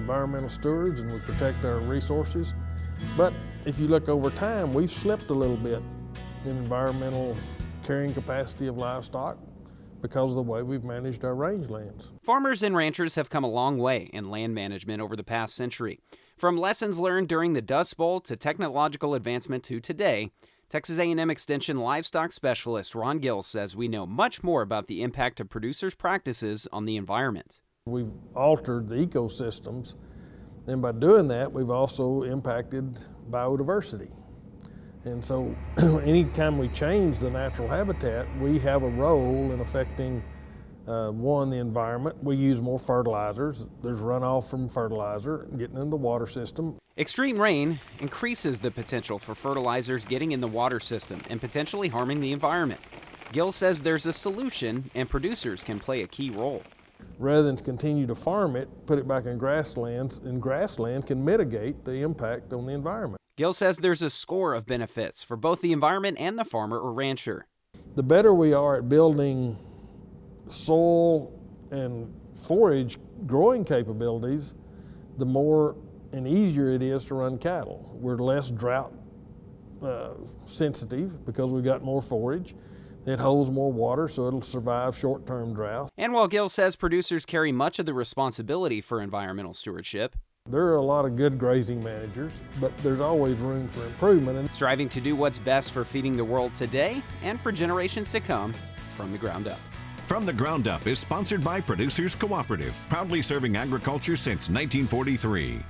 environmental stewards and we protect our resources. But if you look over time, we've slipped a little bit in environmental carrying capacity of livestock because of the way we've managed our rangelands. Farmers and ranchers have come a long way in land management over the past century. From lessons learned during the Dust Bowl to technological advancement to today, Texas A&M Extension livestock specialist Ron Gill says we know much more about the impact of producers' practices on the environment. We've altered the ecosystems, and by doing that, we've also impacted biodiversity. And so anytime we change the natural habitat, we have a role in affecting, one, the environment. We use more fertilizers. There's runoff from fertilizer getting in the water system. Extreme rain increases the potential for fertilizers getting in the water system and potentially harming the environment. Gill says there's a solution and producers can play a key role. Rather than continue to farm it, put it back in grasslands, and grassland can mitigate the impact on the environment. Gill says there's a score of benefits for both the environment and the farmer or rancher. The better we are at building soil and forage growing capabilities, the more and easier it is to run cattle. We're less drought sensitive because we've got more forage. It holds more water, so it'll survive short-term drought. And while Gill says producers carry much of the responsibility for environmental stewardship, there are a lot of good grazing managers, but there's always room for improvement. Striving to do what's best for feeding the world today and for generations to come. From the Ground Up. From the Ground Up is sponsored by Producers Cooperative, proudly serving agriculture since 1943.